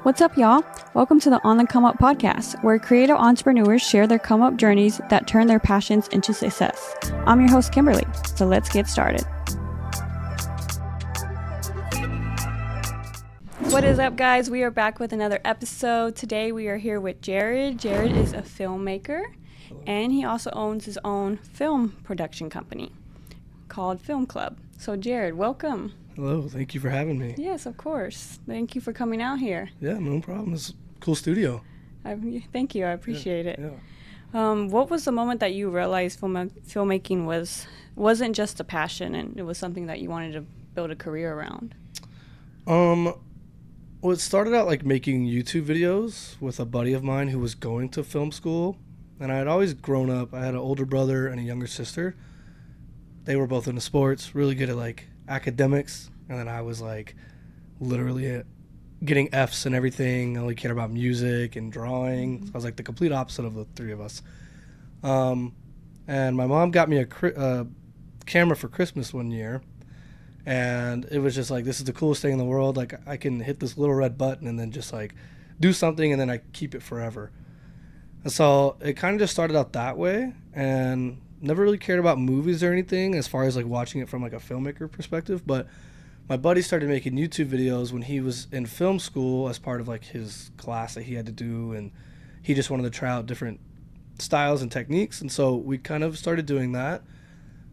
What's up, y'all? Welcome to the On the Come Up podcast, where creative entrepreneurs share their come up journeys that turn their passions into success. I'm your host, Kimberly, so let's get started. What is up, guys? We are back with another episode. Today we are here with Jared. Jared is a filmmaker, and he also owns his own film production company called Film Club. So Jared, welcome. Hello, thank you for having me. Yes, of course. Thank you for coming out here. Yeah, no problem. It's a cool studio. Thank you. I appreciate it. Yeah. What was the moment that you realized filmmaking wasn't just a passion and it was something that you wanted to build a career around? Well, it started out like making YouTube videos with a buddy of mine who was going to film school. And I had always grown up. I had an older brother and a younger sister. They were both into sports, really good at like academics. And then I was like literally getting F's and everything. I only cared about music and drawing. So I was like the complete opposite of the three of us. And my mom got me a camera for Christmas one year. And it was just like, this is the coolest thing in the world. Like, I can hit this little red button and then just like do something and then I keep it forever. And so it kind of just started out that way, and never really cared about movies or anything as far as like watching it from like a filmmaker perspective. But my buddy started making YouTube videos when he was in film school as part of like his class that he had to do. And he just wanted to try out different styles and techniques. And so we kind of started doing that.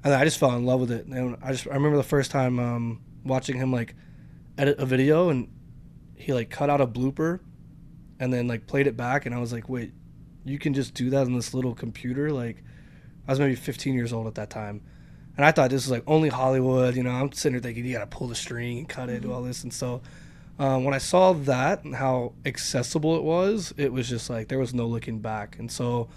And I just fell in love with it. And I remember the first time watching him like edit a video, and he like cut out a blooper and then like played it back. And I was like, wait, you can just do that on this little computer? Like, I was maybe 15 years old at that time. And I thought this was like only Hollywood, you know. I'm sitting there thinking you got to pull the string and cut it, do all this. And so when I saw that and how accessible it was just like there was no looking back. And so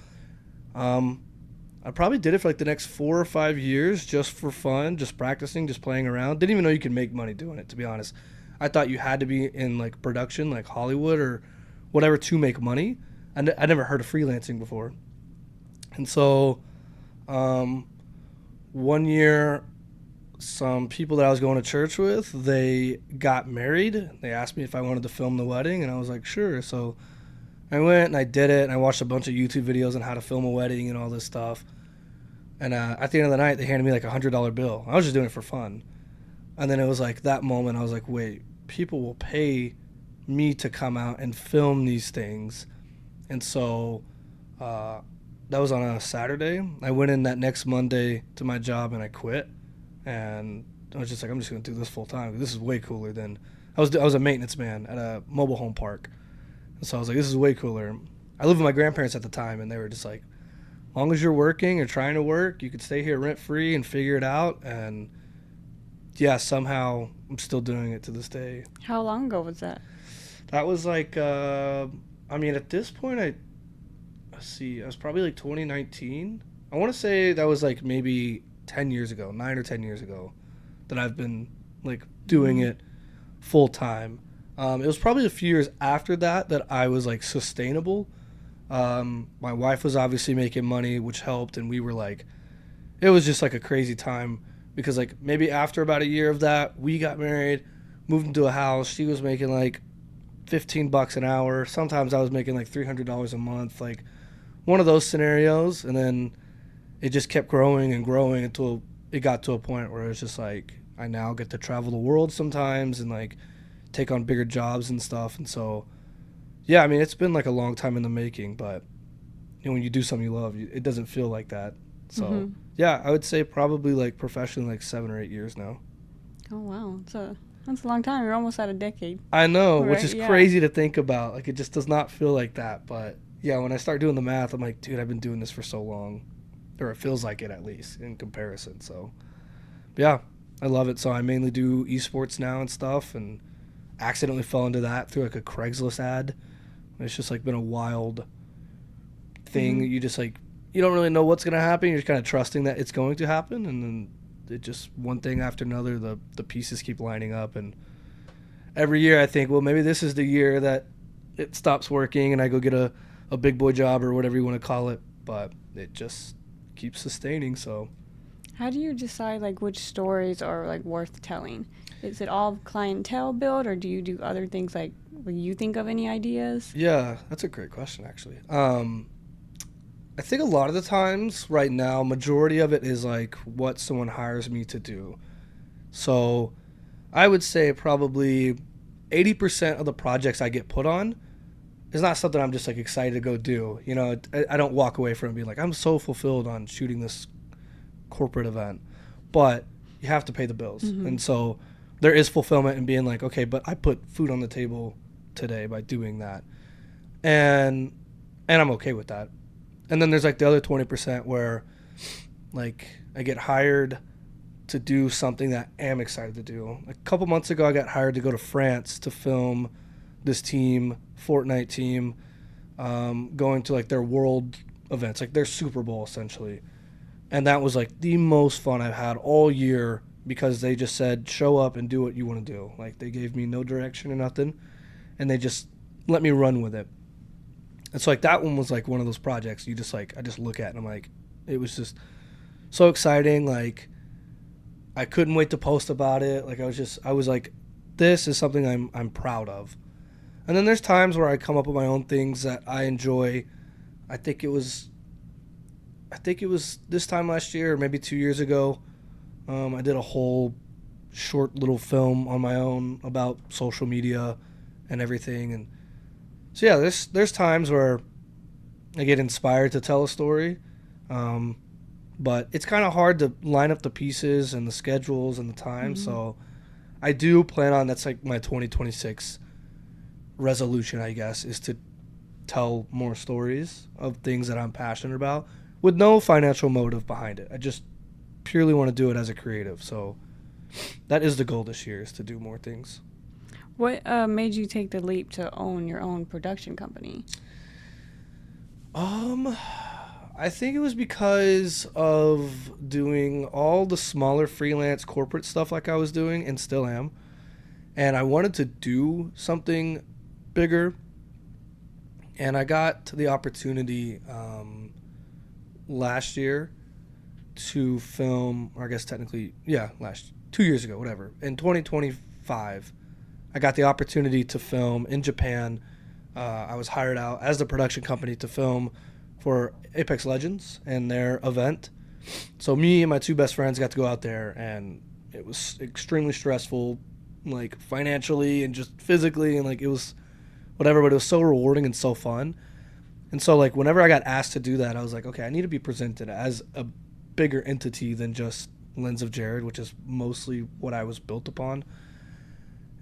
I probably did it for like the next 4 or 5 years just for fun, just practicing, just playing around. Didn't even know you could make money doing it, to be honest. I thought you had to be in like production, like Hollywood or whatever, to make money. I never heard of freelancing before. And so one year, some people that I was going to church with, they got married. They asked me if I wanted to film the wedding, and I was like, sure. So I went and I did it, and I watched a bunch of YouTube videos on how to film a wedding and all this stuff. And at the end of the night, they handed me like $100 bill. I was just doing it for fun. And then it was like that moment, I was like, wait, people will pay me to come out and film these things. And so that was on a Saturday. I went in that next Monday to my job and I quit. And I was just like, I'm just going to do this full time. This is way cooler than I was a maintenance man at a mobile home park. And so I was like, this is way cooler. I lived with my grandparents at the time, and they were just like, as long as you're working or trying to work, you could stay here rent free and figure it out. And yeah, somehow I'm still doing it to this day. How long ago was that? That was like, at this point, I was probably like 2019. I want to say that was like maybe 9 or 10 years ago that I've been like doing it full time. It was probably a few years after that I was like sustainable. My wife was obviously making money, which helped, and we were like, it was just like a crazy time because like maybe after about a year of that, we got married, moved into a house. She was making like $15 an hour. Sometimes I was making like $300 a month, like one of those scenarios. And then it just kept growing and growing until it got to a point where it was just like, I now get to travel the world sometimes and like take on bigger jobs and stuff. And so, yeah, I mean, it's been like a long time in the making, but you know, when you do something you love, it doesn't feel like that. So yeah, I would say probably like professionally like 7 or 8 years now. Oh, wow. That's a long time. You're almost at a decade. I know, right? Which is crazy to think about. Like, it just does not feel like that. But yeah, when I start doing the math, I'm like, dude, I've been doing this for so long. Or it feels like it, at least, in comparison. So, yeah, I love it. So I mainly do esports now and stuff, and accidentally fell into that through like a Craigslist ad. It's just like been a wild thing. You just like, you don't really know what's going to happen. You're just kind of trusting that it's going to happen. And then it just, one thing after another, the pieces keep lining up. And every year I think, well, maybe this is the year that it stops working and I go get a big boy job or whatever you want to call it. But it just keeps sustaining. So how do you decide like which stories are like worth telling? Is it all clientele build, or do you do other things like you think of any ideas? Yeah, that's a great question, actually. I think a lot of the times right now, majority of it is like what someone hires me to do. So I would say probably 80% of the projects I get put on is not something I'm just like excited to go do. You know, I don't walk away from it being like, I'm so fulfilled on shooting this corporate event. But you have to pay the bills. Mm-hmm. And so there is fulfillment in being like, okay, but I put food on the table today by doing that. And I'm okay with that. And then there's like the other 20% where like I get hired to do something that I am excited to do. A couple months ago, I got hired to go to France to film this team, Fortnite team, going to like their world events, like their Super Bowl essentially. And that was like the most fun I've had all year because they just said, show up and do what you want to do. Like they gave me no direction or nothing, and they just let me run with it. And so like that one was like one of those projects you just like, I just look at and I'm like, it was just so exciting. Like I couldn't wait to post about it. Like I was like, this is something I'm proud of. And then there's times where I come up with my own things that I enjoy. I think it was this time last year or maybe 2 years ago. I did a whole short little film on my own about social media and everything. And so yeah, there's times where I get inspired to tell a story. But it's kind of hard to line up the pieces and the schedules and the time. Mm-hmm. So I do plan on, that's like my 2026 resolution, I guess, is to tell more stories of things that I'm passionate about with no financial motive behind it. I just purely want to do it as a creative. So that is the goal this year, is to do more things. What made you take the leap to own your own production company? I think it was because of doing all the smaller freelance corporate stuff like I was doing and still am. And I wanted to do something bigger. And I got the opportunity last year to film, or I guess technically, 2 years ago, whatever. In 2025, I got the opportunity to film in Japan. I was hired out as the production company to film for Apex Legends and their event. So me and my two best friends got to go out there, and it was extremely stressful, like financially and just physically, and like it was whatever, but it was so rewarding and so fun. And so like whenever I got asked to do that, I was like, okay, I need to be presented as a bigger entity than just Lens of Jared, which is mostly what I was built upon.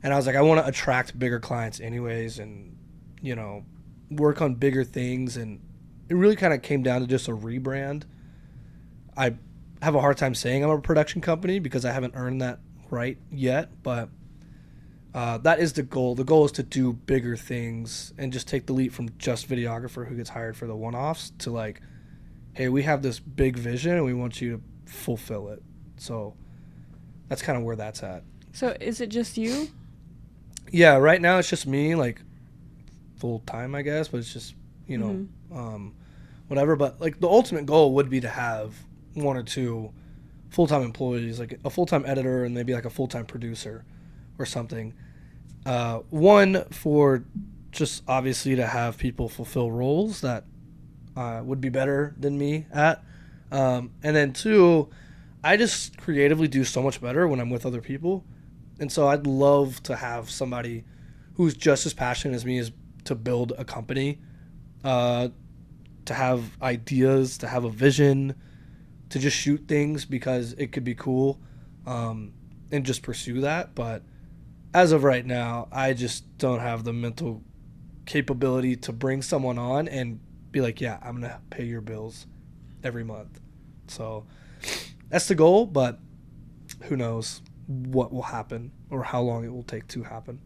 And I was like, I want to attract bigger clients anyways, and, you know, work on bigger things. And it really kind of came down to just a rebrand. I have a hard time saying I'm a production company because I haven't earned that right yet, but that is the goal. The goal is to do bigger things and just take the leap from just videographer who gets hired for the one-offs to like, hey, we have this big vision and we want you to fulfill it. So that's kind of where that's at. So is it just you? Yeah, right now it's just me, like full time, I guess, but it's just, you know, whatever. But like the ultimate goal would be to have one or two full-time employees, like a full-time editor and maybe like a full-time producer or something. One, for just obviously to have people fulfill roles that would be better than me at. And then two, I just creatively do so much better when I'm with other people. And so I'd love to have somebody who's just as passionate as me as to build a company, to have ideas, to have a vision, to just shoot things because it could be cool, and just pursue that. But as of right now, I just don't have the mental capability to bring someone on and be like, yeah, I'm going to pay your bills every month. So that's the goal, but who knows what will happen or how long it will take to happen.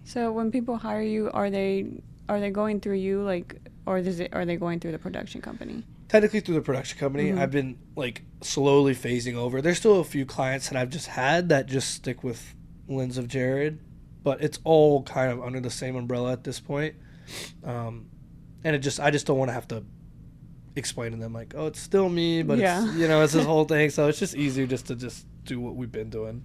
So when people hire you, are they going through you, like, or are they going through the production company? Technically through the production company. I've been like slowly phasing over. There's still a few clients that I've just had that just stick with Lens of Jared, but it's all kind of under the same umbrella at this point. And I just don't want to have to explain to them like, oh, it's still me, but it's, you know, it's this whole thing. So it's just easier just to do what we've been doing.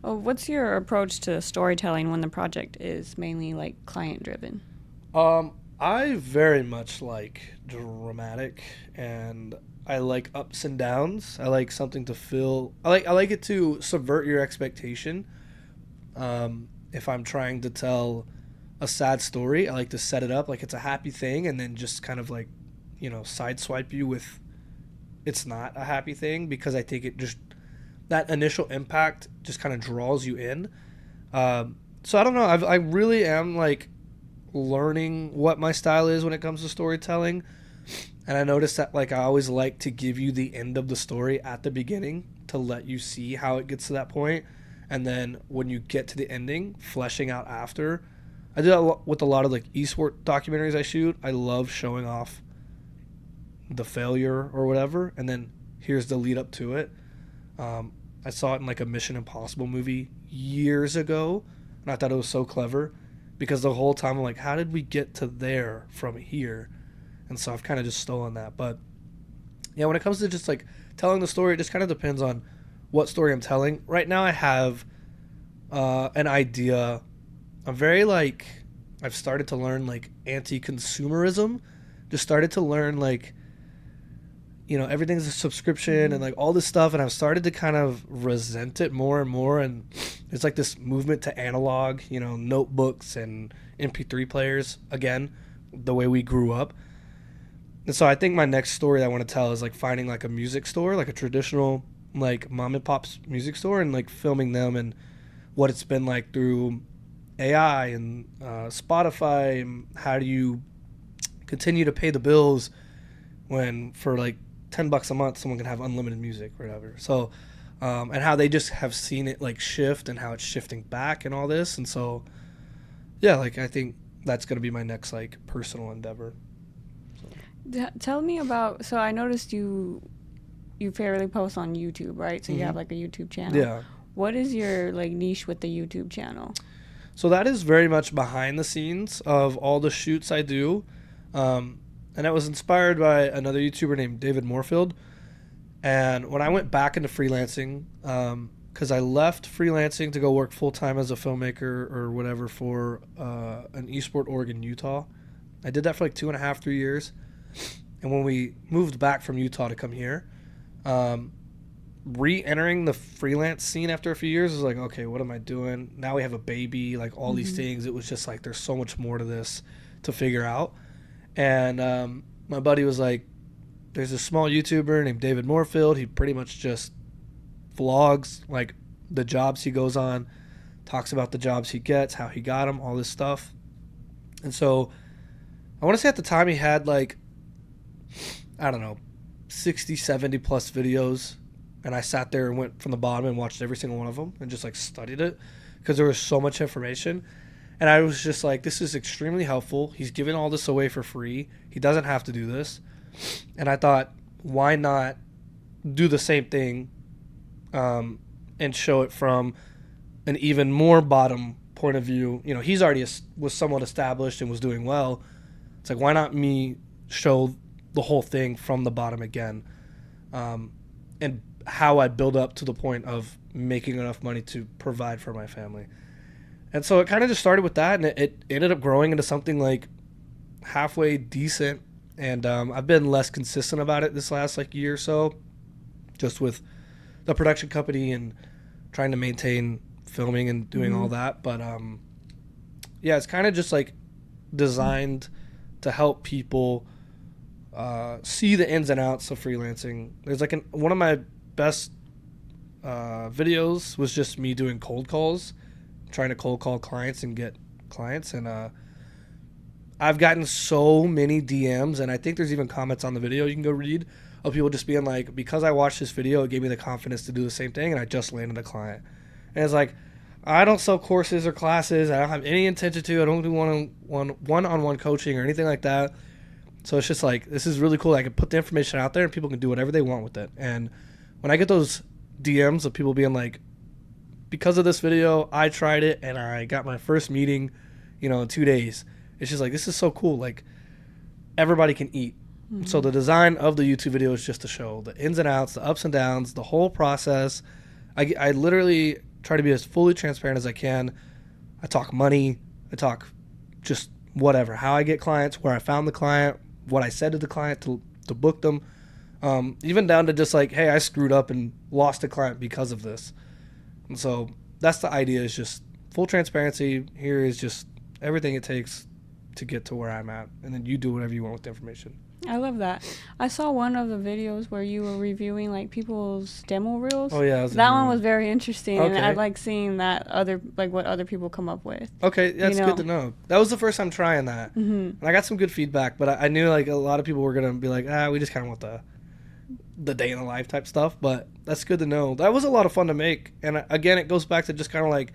What's your approach to storytelling when the project is mainly like client driven? I very much like dramatic, and I like ups and downs. I like something to feel. I like it to subvert your expectation. If I'm trying to tell a sad story, I like to set it up like it's a happy thing, and then just kind of like, sideswipe you with it's not a happy thing, because I think it just that initial impact just kind of draws you in. So I don't know. I really am like learning what my style is when it comes to storytelling, and I noticed that like I always like to give you the end of the story at the beginning to let you see how it gets to that point, and then when you get to the ending, fleshing out after. I do that with a lot of like esport documentaries I shoot. I love showing off the failure or whatever, and then here's the lead up to it. I saw it in like a Mission Impossible movie years ago, and I thought it was so clever, because the whole time I'm like, how did we get to there from here? And so I've kind of just stolen that. But yeah, when it comes to just like telling the story, it just kind of depends on what story I'm telling. Right now I have an idea. I'm very like, I've started to learn like anti-consumerism. Just started to learn like, everything's a subscription and like all this stuff, and I've started to kind of resent it more and more, and it's like this movement to analog, notebooks and MP3 players again, the way we grew up. And so I think my next story I want to tell is like finding like a music store, like a traditional like mom and pop's music store, and like filming them and what it's been like through AI and Spotify, and how do you continue to pay the bills when for like $10 a month someone can have unlimited music or whatever. So and how they just have seen it like shift, and how it's shifting back and all this. And so yeah, like I think that's going to be my next like personal endeavor. Tell me about, so I noticed you fairly post on YouTube, right? So you have like a YouTube channel. Yeah. What is your like niche with the YouTube channel? So that is very much behind the scenes of all the shoots I do. And it was inspired by another YouTuber named David Moorfield. And when I went back into freelancing, because I left freelancing to go work full-time as a filmmaker or whatever for an esport org in Utah. I did that for like 2.5, 3 years. And when we moved back from Utah to come here, re-entering the freelance scene after a few years was like, okay, what am I doing? Now we have a baby, like all these things. It was just like, there's so much more to this to figure out. And my buddy was like, there's a small YouTuber named David Moorfield. He pretty much just vlogs like the jobs he goes on, talks about the jobs he gets, how he got them, all this stuff. And so I want to say at the time he had like, I don't know, 60, 70 plus videos. And I sat there and went from the bottom and watched every single one of them and just like studied it, because there was so much information. And I was just like, this is extremely helpful. He's giving all this away for free. He doesn't have to do this. And I thought, why not do the same thing and show it from an even more bottom point of view? He's already was somewhat established and was doing well. It's like, why not me show the whole thing from the bottom again? And how I build up to the point of making enough money to provide for my family. And so it kind of just started with that, and it ended up growing into something like halfway decent. And I've been less consistent about it this last like year or so, just with the production company and trying to maintain filming and doing all that. But yeah, it's kind of just like designed to help people see the ins and outs of freelancing. There's like one of my best videos was just me doing cold calls, trying to cold call clients and get clients. And I've gotten so many DMs, and I think there's even comments on the video you can go read, of people just being like, because I watched this video, it gave me the confidence to do the same thing, and I just landed a client. And it's like, I don't sell courses or classes. I don't have any intention to. I don't do one-on-one coaching or anything like that. So it's just like, this is really cool. I can put the information out there and people can do whatever they want with it. And when I get those DMs of people being like, because of this video, I tried it and I got my first meeting, in 2 days. It's just like, this is so cool. Like, everybody can eat. Mm-hmm. So the design of the YouTube video is just to show the ins and outs, the ups and downs, the whole process. I literally try to be as fully transparent as I can. I talk money. I talk just whatever, how I get clients, where I found the client, what I said to the client to book them, even down to just like, hey, I screwed up and lost a client because of this. And so that's the idea, is just full transparency. Here is just everything it takes to get to where I'm at, and then you do whatever you want with the information. I love that. I saw one of the videos where you were reviewing like people's demo reels. Oh yeah, that one was very interesting, okay. and I like seeing that what other people come up with. Okay, that's good to know. That was the first time trying that, and I got some good feedback. But I knew like a lot of people were gonna be like, we just kind of want the day in the life type stuff. But that's good to know. That was a lot of fun to make, and again, it goes back to just kind of like,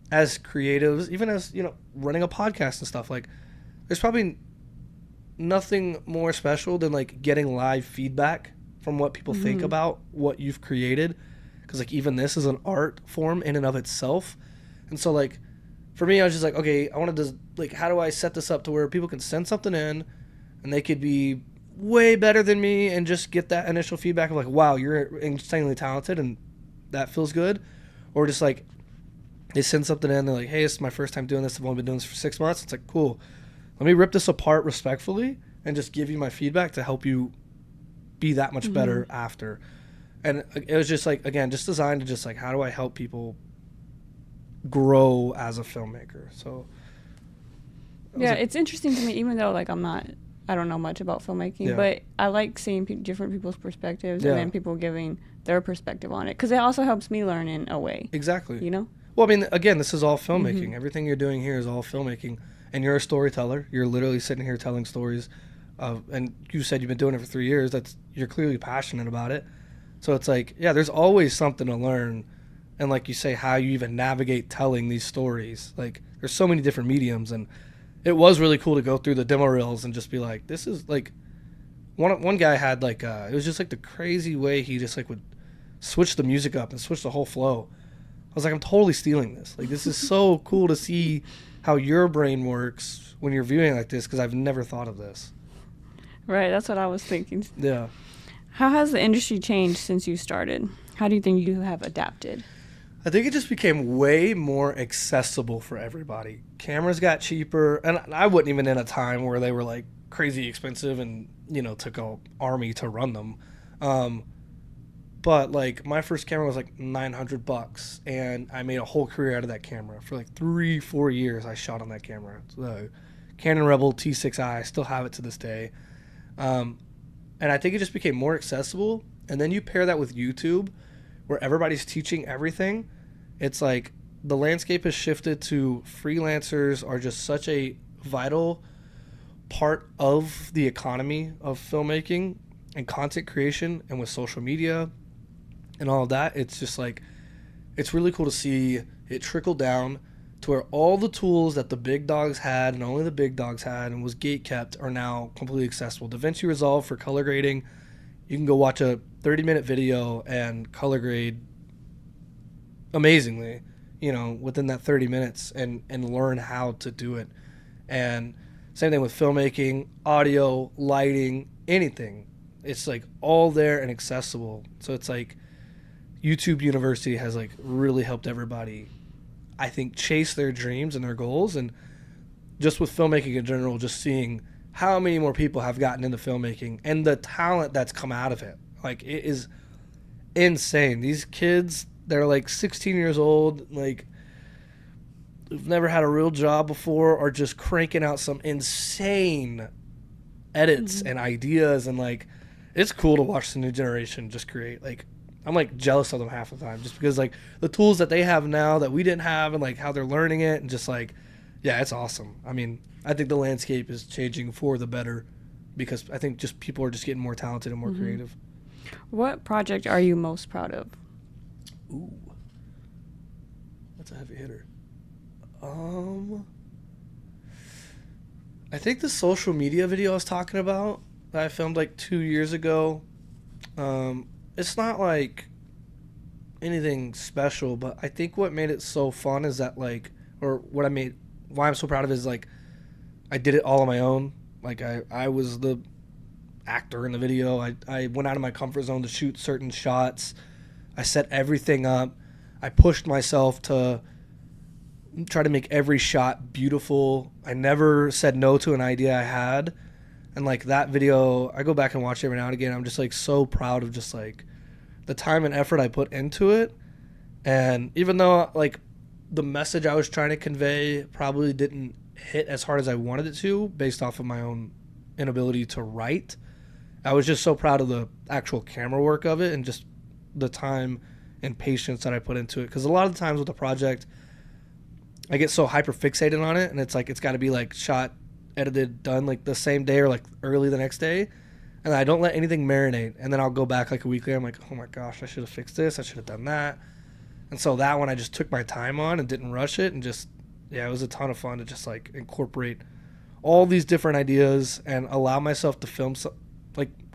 as creatives, even as running a podcast and stuff, like there's probably nothing more special than like getting live feedback from what people think about what you've created, because like even this is an art form in and of itself. And so like for me, I was just like, okay, I wanted to like, how do I set this up to where people can send something in and they could be way better than me and just get that initial feedback of like, wow, you're insanely talented and that feels good. Or just like they send something in, they're like, hey, this is my first time doing this, I've only been doing this for 6 months. It's like, cool, let me rip this apart respectfully and just give you my feedback to help you be that much better after. And it was just like, again, just designed to just like, how do I help people grow as a filmmaker? So yeah, it's interesting to me, even though like I don't know much about filmmaking, but I like seeing different people's perspectives and then people giving their perspective on it, because it also helps me learn in a way. Exactly. Well, I mean, again, this is all filmmaking. Everything you're doing here is all filmmaking. And you're a storyteller. You're literally sitting here telling stories. And you said you've been doing it for 3 years. You're clearly passionate about it. So it's like, yeah, there's always something to learn. And like you say, how you even navigate telling these stories. Like, there's so many different mediums. And it was really cool to go through the demo reels and just be like, this is like, one guy had like, it was just like the crazy way he just like would switch the music up and switch the whole flow. I was like, I'm totally stealing this. Like, this is so cool to see how your brain works when you're viewing like this, because I've never thought of this. Right, that's what I was thinking. Yeah. How has the industry changed since you started? How do you think you have adapted? I think it just became way more accessible for everybody. Cameras got cheaper, and I wasn't even in a time where they were like crazy expensive and took an army to run them. But like my first camera was like $900, and I made a whole career out of that camera. For like 3-4 years, I shot on that camera. It's the Canon Rebel T6i. I still have it to this day. And I think it just became more accessible. And then you pair that with YouTube, where everybody's teaching everything. It's like the landscape has shifted to freelancers are just such a vital part of the economy of filmmaking and content creation, and with social media and all of that, it's just like, it's really cool to see it trickle down to where all the tools that the big dogs had and only the big dogs had and was gate kept are now completely accessible. DaVinci Resolve for color grading, you can go watch a 30-minute video and color grade amazingly, within that 30 minutes and learn how to do it. And same thing with filmmaking, audio, lighting, anything. It's like all there and accessible. So it's like YouTube University has like really helped everybody, I think, chase their dreams and their goals. And just with filmmaking in general, just seeing how many more people have gotten into filmmaking and the talent that's come out of it. Like, it is insane. These kids, they're like 16 years old, like who've never had a real job before, are just cranking out some insane edits and ideas. And like, it's cool to watch the new generation just create. Like, I'm like jealous of them half the time, just because like the tools that they have now that we didn't have, and like how they're learning it, and just like, yeah, it's awesome. I mean, I think the landscape is changing for the better, because I think just people are just getting more talented and more creative. What project are you most proud of? Ooh, that's a heavy hitter. I think the social media video I was talking about that I filmed like 2 years ago, it's not like anything special, but I think what made it so fun is that like, or what I made, why I'm so proud of it is like, I did it all on my own. Like I was the actor in the video. I went out of my comfort zone to shoot certain shots. I set everything up. I pushed myself to try to make every shot beautiful. I never said no to an idea I had. And like that video, I go back and watch it every now and again. I'm just like so proud of just like the time and effort I put into it. And even though like the message I was trying to convey probably didn't hit as hard as I wanted it to based off of my own inability to write, I was just so proud of the actual camera work of it and just the time and patience that I put into it. Because a lot of the times with a project, I get so hyper fixated on it, and it's like it's got to be like shot, edited, done like the same day or like early the next day, and I don't let anything marinate. And then I'll go back like a week later, I'm like, oh my gosh, I should have fixed this, I should have done that. And so that one I just took my time on and didn't rush it, and just it was a ton of fun to just like incorporate all these different ideas and allow myself to film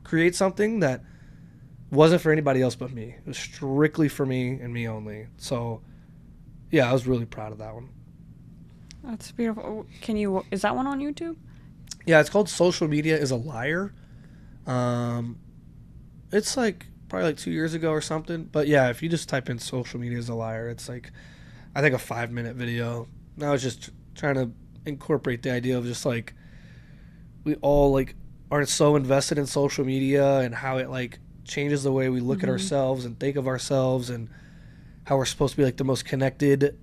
create something that wasn't for anybody else but me. It was strictly for me and me only. So yeah, I was really proud of that one. That's beautiful. Is that one on YouTube? Yeah, it's called Social Media is a Liar. It's like probably like 2 years ago or something. But yeah, if you just type in Social Media is a Liar, it's like, I think a 5-minute video. And I was just trying to incorporate the idea of just like, we all like aren't so invested in social media and how it like changes the way we look at ourselves and think of ourselves, and how we're supposed to be like the most connected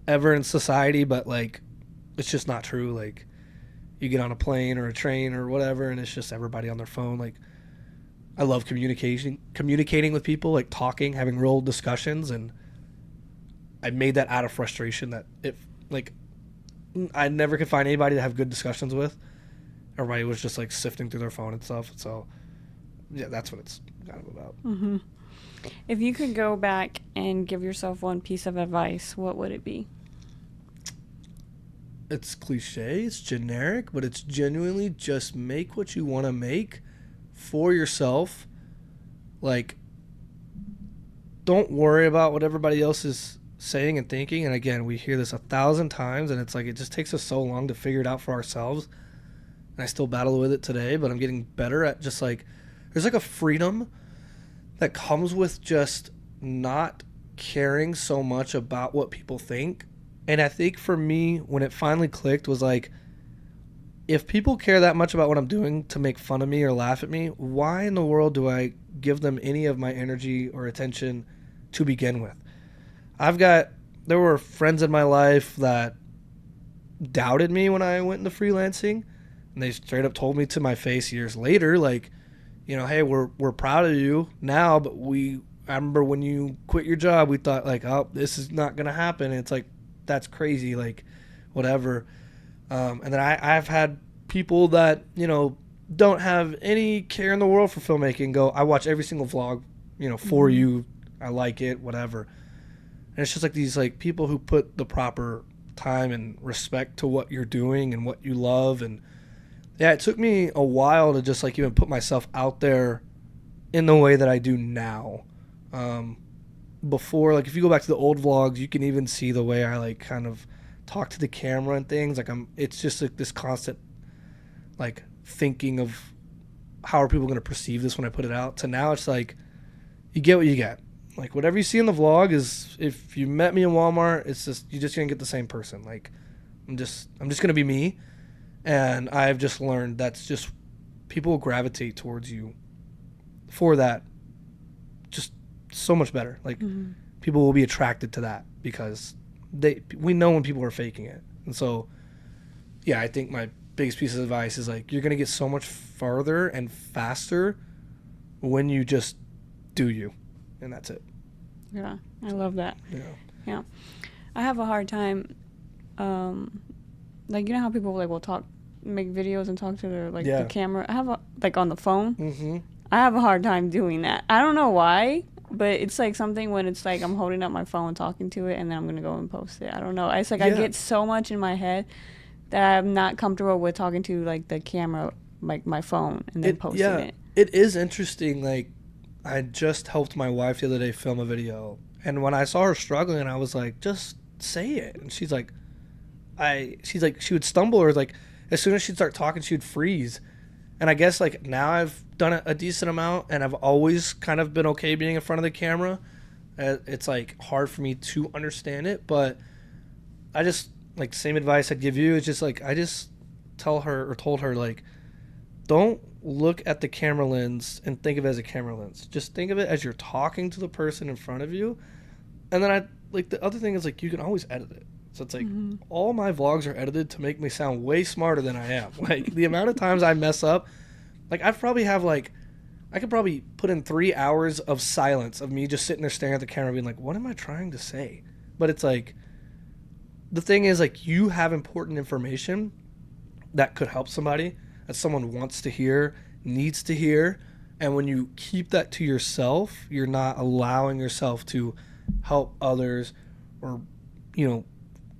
ever in society, but like it's just not true. Like you get on a plane or a train or whatever, and it's just everybody on their phone. Like I love communicating with people, like talking, having real discussions, and I made that out of frustration that I never could find anybody to have good discussions with. Everybody was just like sifting through their phone and stuff. So yeah, that's what it's kind of about. Mm-hmm. If you could go back and give yourself one piece of advice, what would it be? It's cliche, it's generic, but it's genuinely just make what you want to make for yourself. Like, don't worry about what everybody else is saying and thinking. And again, we hear this 1,000 times, and it's like it just takes us so long to figure it out for ourselves. And I still battle with it today, but I'm getting better at just like, there's like a freedom that comes with just not caring so much about what people think. And I think for me, when it finally clicked, was like, if people care that much about what I'm doing to make fun of me or laugh at me, why in the world do I give them any of my energy or attention to begin with? There were friends in my life that doubted me when I went into freelancing, and they straight up told me to my face years later, like, you know, hey, we're proud of you now, but I remember when you quit your job, we thought like, oh, this is not gonna happen. And it's like, that's crazy, like, whatever. And then I've had people that, you know, don't have any care in the world for filmmaking go, I watch every single vlog, you know, for you, I like it, whatever. And it's just like these like people who put the proper time and respect to what you're doing and what you love. And yeah, it took me a while to just like even put myself out there in the way that I do now. Before, like if you go back to the old vlogs, you can even see the way I like kind of talk to the camera and things. Like it's just like this constant like thinking of how are people going to perceive this when I put it out, to now it's like you get what you get. Like whatever you see in the vlog is, if you met me in Walmart, it's just, you're just going to get the same person. Like I'm just going to be me. And I've just learned that's just, people will gravitate towards you for that just so much better. Like people will be attracted to that because we know when people are faking it. And so, yeah, I think my biggest piece of advice is like, you're going to get so much farther and faster when you just do you. And that's it. Yeah, I love that. Yeah. I have a hard time, like, you know how people like will make videos and talk to their the camera. I have like on the phone. I have a hard time doing that. I don't know why, but it's like something when it's like I'm holding up my phone talking to it and then I'm gonna go and post it. I don't know. It's like I get so much in my head that I'm not comfortable with talking to like the camera, like my phone, and then posting it. It is interesting. Like I just helped my wife the other day film a video, and when I saw her struggling, I was like, just say it. And she's like, she would stumble, or like as soon as she'd start talking, she'd freeze. And I guess like now I've done it a decent amount, and I've always kind of been okay being in front of the camera. It's like hard for me to understand it, but I just like same advice I'd give you is just like I just told her like don't look at the camera lens and think of it as a camera lens. Just think of it as you're talking to the person in front of you. And then I like the other thing is like you can always edit it. So it's like all my vlogs are edited to make me sound way smarter than I am. Like the amount of times I mess up, like I could probably put in 3 hours of silence of me just sitting there staring at the camera being like, what am I trying to say? But it's like the thing is like you have important information that could help somebody, that someone wants to hear, needs to hear. And when you keep that to yourself, you're not allowing yourself to help others or, you know,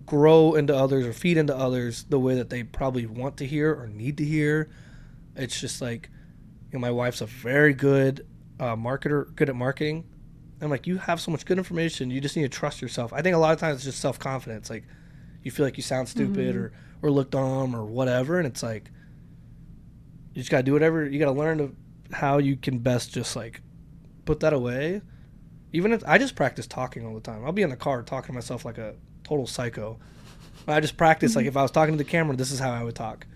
grow into others or feed into others the way that they probably want to hear or need to hear. It's just like, you know, my wife's a very good marketer, good at marketing. I'm like, you have so much good information. You just need to trust yourself. I think a lot of times it's just self-confidence. Like you feel like you sound stupid or look dumb or whatever. And it's like, you just got to do whatever. You got to learn how you can best just like put that away. Even if I just practice talking all the time. I'll be in the car talking to myself like a total psycho. I just practice like if I was talking to the camera, this is how I would talk.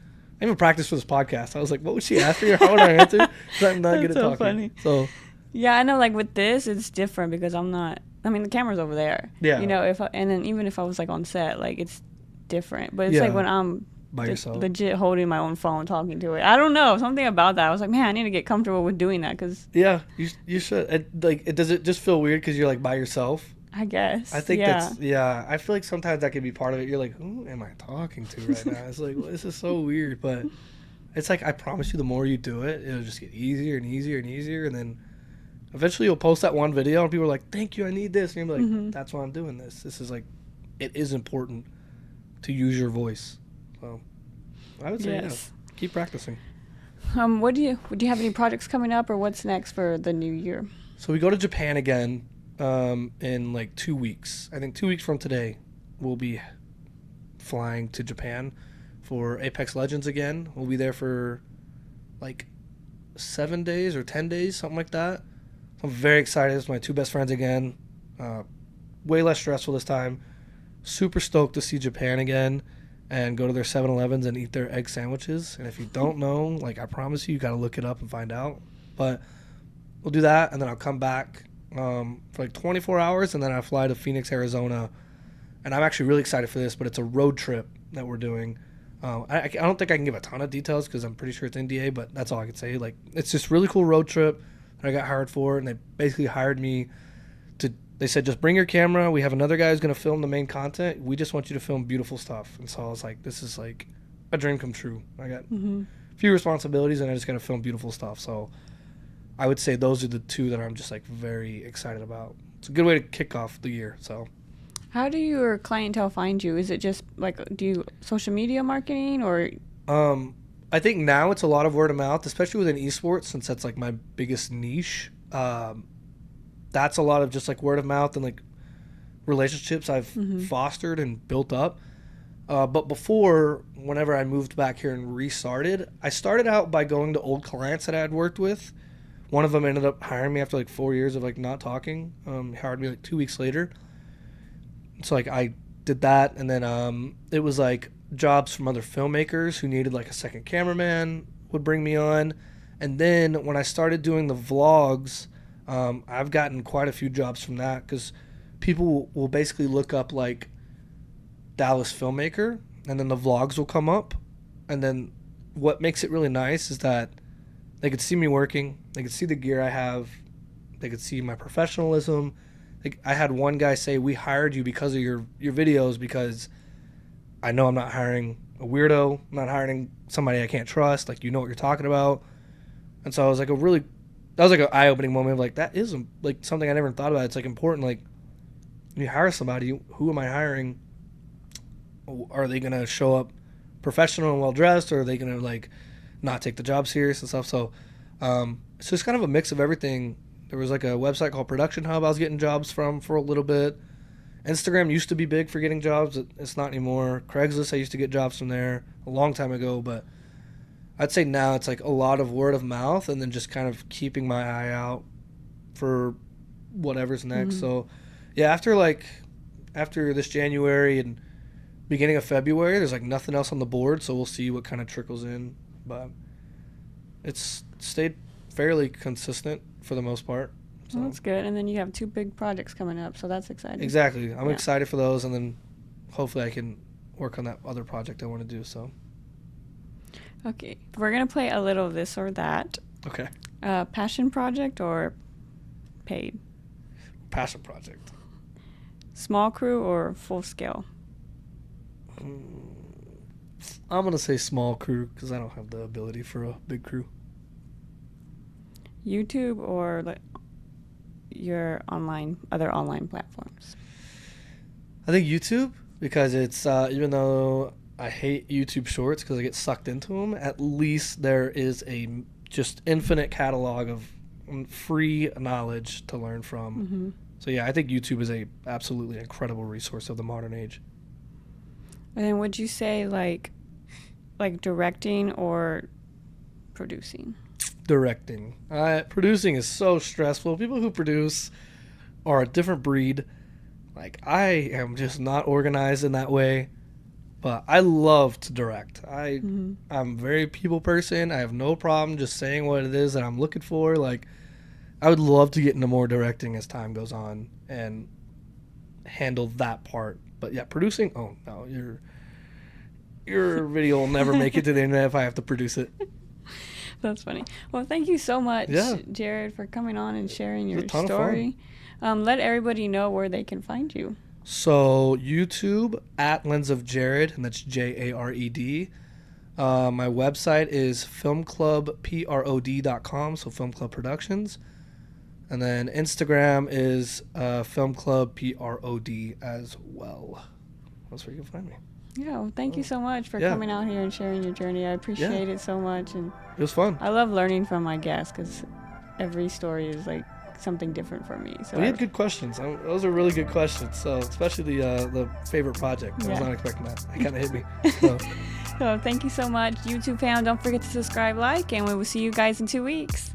I even practiced for this podcast. I was like, what would she ask me or how would I answer? Because I'm not good at so talking. Funny. So yeah, I know like with this it's different because I'm not, I mean the camera's over there. Yeah. You know, and then even if I was like on set, like it's different. But it's like when I'm by yourself, legit holding my own phone talking to it. I don't know, something about that. I was like, man, I need to get comfortable with doing that because you should. Does it just feel weird because you're like by yourself? I guess. I think I feel like sometimes that could be part of it. You're like, who am I talking to right now? It's like, well, this is so weird, but it's like I promise you, the more you do it, it'll just get easier and easier and easier, and then eventually you'll post that one video and people are like, thank you, I need this, and you're like, that's why I'm doing this. This is like, it is important to use your voice. So I would say keep practicing. What do you have any projects coming up or what's next for the new year? So we go to Japan again in like 2 weeks. I think 2 weeks from today we'll be flying to Japan for Apex Legends again. We'll be there for like 7 days or 10 days, something like that. So I'm very excited. It's my two best friends again. Way less stressful this time. Super stoked to see Japan again and go to their 7-Elevens and eat their egg sandwiches. And if you don't know, like I promise you got to look it up and find out. But we'll do that, and then I'll come back for like 24 hours, and then I fly to Phoenix, Arizona. And I'm actually really excited for this, but it's a road trip that we're doing. I don't think I can give a ton of details because I'm pretty sure it's NDA, but that's all I can say. Like, it's this really cool road trip that I got hired for, and they basically hired me to. They said, just bring your camera. We have another guy who's going to film the main content. We just want you to film beautiful stuff. And so I was like, this is like a dream come true. I got a few responsibilities, and I just got to film beautiful stuff. So I would say those are the two that I'm just like very excited about. It's a good way to kick off the year. So how do your clientele find you? Is it just like, do you social media marketing or? I think now it's a lot of word of mouth, especially within esports, since that's like my biggest niche. That's a lot of just like word of mouth and like relationships I've fostered and built up. But before, whenever I moved back here and restarted, I started out by going to old clients that I had worked with. One of them ended up hiring me after like 4 years of like not talking. He hired me like 2 weeks later. So like I did that, and then it was like jobs from other filmmakers who needed like a second cameraman would bring me on. And then when I started doing the vlogs, I've gotten quite a few jobs from that because people will basically look up like Dallas Filmmaker, and then the vlogs will come up. And then what makes it really nice is that they could see me working, they could see the gear I have, they could see my professionalism. Like, I had one guy say, we hired you because of your videos, because I know I'm not hiring a weirdo, I'm not hiring somebody I can't trust, like, you know what you're talking about. And so I was like that was like an eye-opening moment of like, that is like something I never thought about. It's like important, like, when you hire somebody, who am I hiring? Are they going to show up professional and well-dressed, or are they going to like not take the job serious and stuff? So it's just kind of a mix of everything. There was like a website called Production Hub I was getting jobs from for a little bit. Instagram used to be big for getting jobs. It's not anymore. Craigslist, I used to get jobs from there a long time ago, but I'd say now it's like a lot of word of mouth, and then just kind of keeping my eye out for whatever's next. So yeah, after this January and beginning of February, there's like nothing else on the board, so we'll see what kind of trickles in. But it's stayed fairly consistent for the most part. So. Well, that's good. And then you have 2 big projects coming up, so that's exciting. Exactly. I'm excited for those, and then hopefully I can work on that other project I want to do. So. Okay, we're gonna play a little of this or that. Okay. Passion project or paid? Passion project. Small crew or full scale? I'm going to say small crew because I don't have the ability for a big crew. YouTube or your other online platforms? I think YouTube, because it's, even though I hate YouTube Shorts because I get sucked into them, at least there is a just infinite catalog of free knowledge to learn from. So yeah, I think YouTube is a absolutely incredible resource of the modern age. And then would you say like directing or producing? Directing. Producing is so stressful. People who produce are a different breed. Like, I am just not organized in that way, but I love to direct. I'm a very people person. I have no problem just saying what it is that I'm looking for. Like, I would love to get into more directing as time goes on and handle that part. But yeah, producing, oh no, your video will never make it to the internet if I have to produce it. That's funny. Well, thank you so much, Jared, for coming on and sharing your story. Let everybody know where they can find you. So YouTube at Lens of Jared, and that's Jared. My website is filmclubprod.com, so Film Club Productions. And then Instagram is filmclubprod as well. That's where you can find me. Yeah, well, thank you so much for coming out here and sharing your journey. I appreciate it so much. And it was fun. I love learning from my guests because every story is like something different for me. So we had good questions. Those are really good questions. So especially the favorite project. I was not expecting that. It kind of hit me. So thank you so much, YouTube fam. Don't forget to subscribe, like, and we will see you guys in 2 weeks.